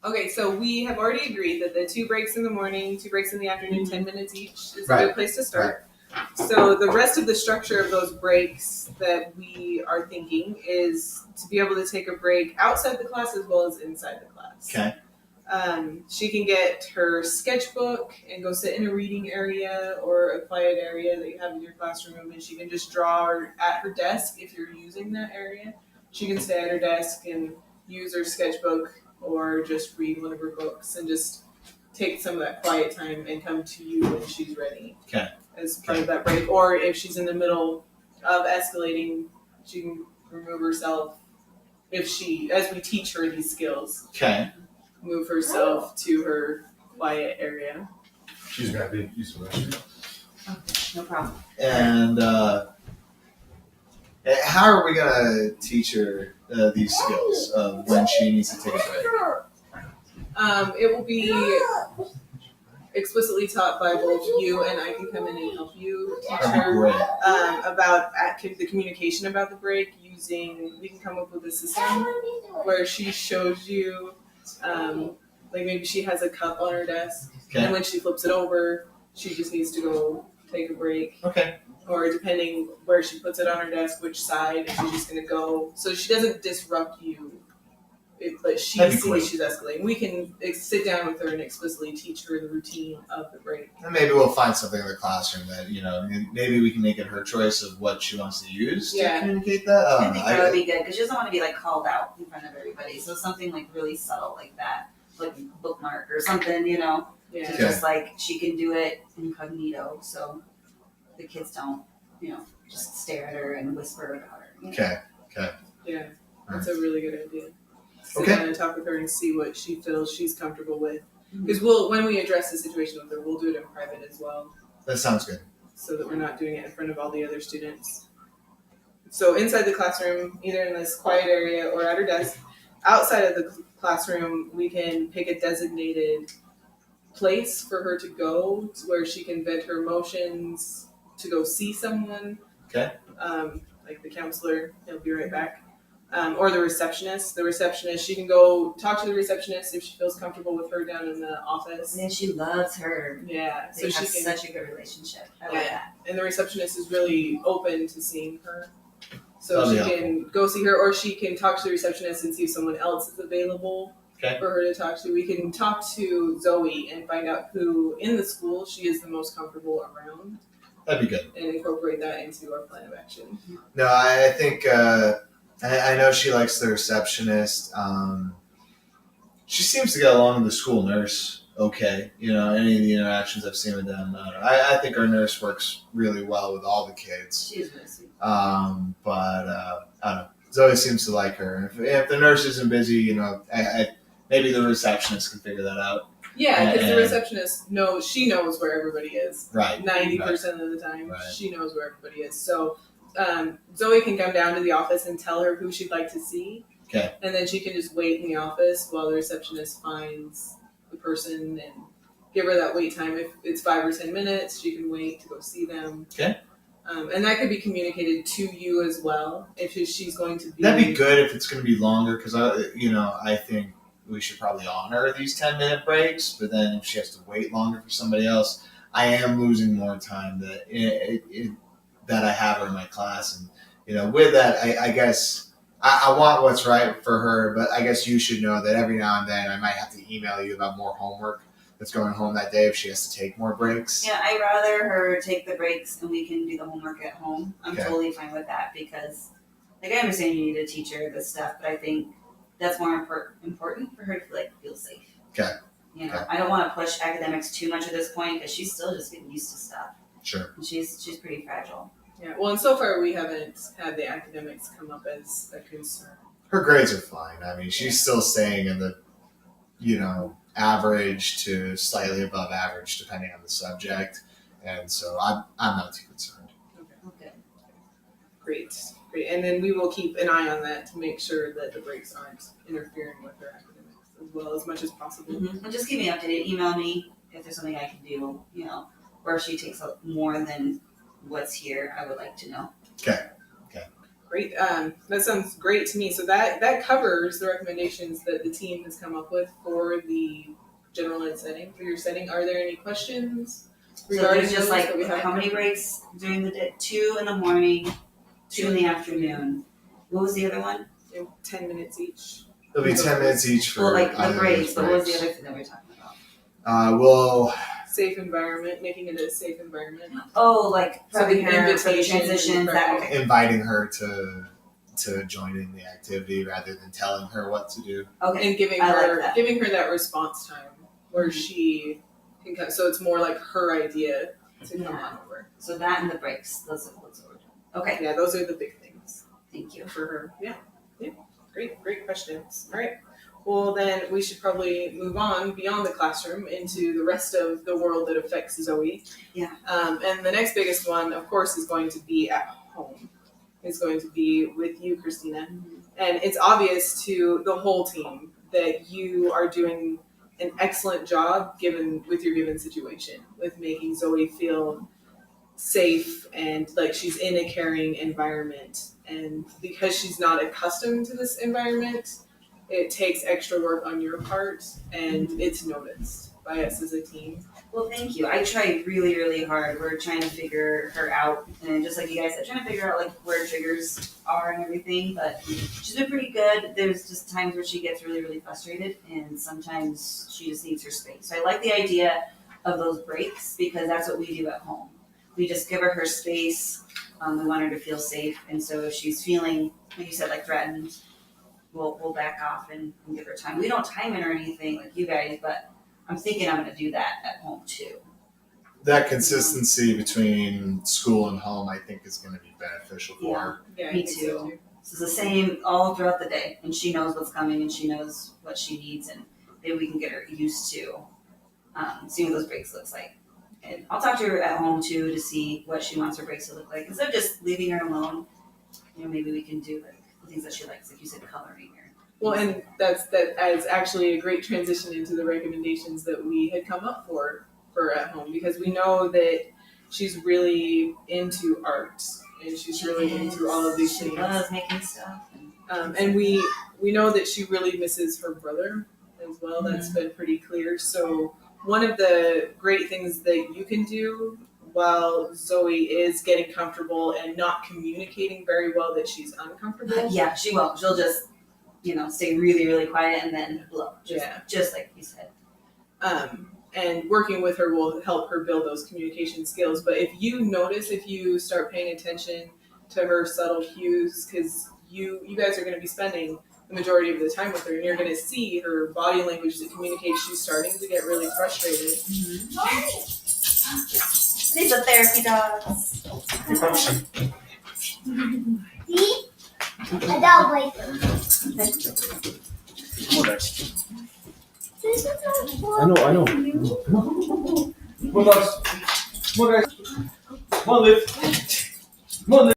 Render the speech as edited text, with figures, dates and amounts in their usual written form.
Okay, so we have already agreed that the 2 breaks in the morning, 2 breaks in the afternoon, 10 minutes each is a good place to start. So the rest of the structure of those breaks that we are thinking is to be able to take a break outside the class as well as inside the class. Okay. She can get her sketchbook and go sit in a reading area or a quiet area that you have in your classroom, and she can just draw at her desk if you're using that area. She can stay at her desk and use her sketchbook or just read one of her books and just take some of that quiet time and come to you when she's ready. Okay. As part of that break. Or if she's in the middle of escalating, she can remove herself as we teach her these skills. Okay. Move herself to her quiet area. She's got to use the restroom. Okay, no problem. And how are we gonna teach her these skills of when she needs to take a break? It will be explicitly taught by both you and I can come in and help you teach her about the communication about the break we can come up with a system where she shows you, like maybe she has a cup on her desk, and when she flips it over, she just needs to go take a break. Okay. Or depending where she puts it on her desk, which side, she's just going to go. So she doesn't disrupt you, but she sees she's escalating. We can sit down with her and explicitly teach her the routine of the break. And maybe we'll find something in the classroom that, maybe we can make it her choice of what she wants to use to communicate that. I think that would be good because she doesn't want to be like called out in front of everybody. So something like really subtle like that, like a bookmark or something, Yeah. To just like she can do it incognito, so the kids don't, just stare at her and whisper about her. Okay. Yeah, that's a really good idea. Sit Okay. down and talk with her and see what she feels she's comfortable with. Because when we address the situation with her, we'll do it in private as well. That sounds good. So that we're not doing it in front of all the other students. So inside the classroom, either in this quiet area or at her desk. Outside of the classroom, we can pick a designated place for her to go where she can vent her emotions, to go see someone. Okay. Like the counselor, he'll be right back. Or the receptionist. The receptionist, she can go talk to the receptionist if she feels comfortable with her down in the office. And she loves her. Yeah. They have such a good relationship. I like that. And the receptionist is really open to seeing her. So she can go see her, or she can talk to the receptionist and see if someone else is available for her to talk to. We can talk to Zoe and find out who in the school she is the most comfortable around. That'd be good. And incorporate that into our plan of action. No, I think I know she likes the receptionist. She seems to get along with the school nurse okay. Any of the interactions I've seen with them, I think our nurse works really well with all the kids. She's really sweet. But I don't know. Zoe seems to like her. If the nurse isn't busy, maybe the receptionist can figure that out. Yeah, because the receptionist knows where everybody is. Right. 90% of the time, right. She knows where everybody is. So Zoe can come down to the office and tell her who she'd like to see. Okay. And then she can just wait in the office while the receptionist finds the person and give her that wait time. If it's 5 or 10 minutes, she can wait to go see them. Okay. And that could be communicated to you as well if she's going to be. That'd be good if it's going to be longer because I think we should probably honor these 10-minute breaks. But then if she has to wait longer for somebody else, I am losing more time that I have her in my class. And with that, I guess I want what's right for her. But I guess you should know that every now and then I might have to email you about more homework that's going home that day if she has to take more breaks. Yeah, I'd rather her take the breaks and we can do the homework at home. I'm Okay. totally fine with that because, I understand you need to teach her this stuff, but I think that's more important for her to feel safe. Okay. Okay. I don't want to push academics too much at this point because she's still just getting used to stuff. Sure. And she's pretty fragile. Yeah. Well, and so far we haven't had the academics come up as a concern. Her grades are fine. I mean, she's still staying in the, average to slightly above average depending on the subject, and so I'm not too concerned. Okay. Great. And then we will keep an eye on that to make sure that the breaks aren't interfering with her academics as much as possible. Mm-hmm. And just keep me updated. Email me if there's something I can do, or if she takes more than what's here. I would like to know. Okay. Great. That sounds great to me. So that covers the recommendations that the team has come up with for the general ed setting, for your setting. Are there any questions So regarding there's just those like that we have? how many breaks during the day? 2 in the morning, 2 in the afternoon. What was the other one? 10 minutes each. It'll be 10 minutes each for Well, like the either of breaks, those but what was the breaks. other thing that we were talking about? We'll Safe environment, making it a safe environment. Oh, like So the prepping her for the invitation, transitions. That okay. inviting her to join in the activity rather than telling her what to do. Okay. And giving I like her that. giving her that response time where she can come. So it's more like her idea to come Yeah. on over. So that and the breaks. Those are what we're doing. Okay. Yeah, those are the big things Thank you. for her. Yeah. Great questions. All right. Well, then we should probably move on beyond the classroom into the rest of the world that affects Zoe. Yeah. And the next biggest one, of course, is going to be at home. Is going to be with you, Christina. And it's obvious to the whole team that you are doing an excellent job with your given situation, with making Zoe feel safe and like she's in a caring environment. And because she's not accustomed to this environment, it takes extra work on your part and it's noticed by us as a team. Well, thank you. I tried really, really hard. We're trying to figure her out, and just like you guys said, trying to figure out like where triggers are and everything. But she's been pretty good. There's just times where she gets really, really frustrated, and sometimes she just needs her space. So I like the idea of those breaks because that's what we do at home. We just give her space. We want her to feel safe, and so if she's feeling, like you said, like threatened, we'll back off and give her time. We don't time it or anything like you guys, but I'm thinking I'm going to do that at home too. That consistency between school and home, I think, is going to be beneficial for her. Yeah, I Me think too. so So it's the same all throughout the day, and she knows what's coming, and she knows what she needs, and maybe we can get her used to seeing what those breaks looks like. And I'll talk to her at home too to see what she wants her breaks to look like. Instead of just leaving her alone, maybe we can do like the things that she likes, like you said, coloring or. Well, and that is actually a great transition into the recommendations that we had come up for at home, because we know that she's really into art and she's really into all of these She things. loves making stuff. And we know that she really misses her brother as well. That's been pretty clear. So one of the great things that you can do while Zoe is getting comfortable and not communicating very well that she's uncomfortable. Yeah, she won't. She'll just, stay really, really quiet and then blow. Just like you said. And working with her will help her build those communication skills. But if you start paying attention to her subtle cues, because you guys are going to be spending the majority of the time with her, and you're going to see her body language that communicates she's starting to get really frustrated. These are therapy dogs. See? Adult wait. I know. Come on, guys. Come on, guys. Come on, Liv. Come on, Liv.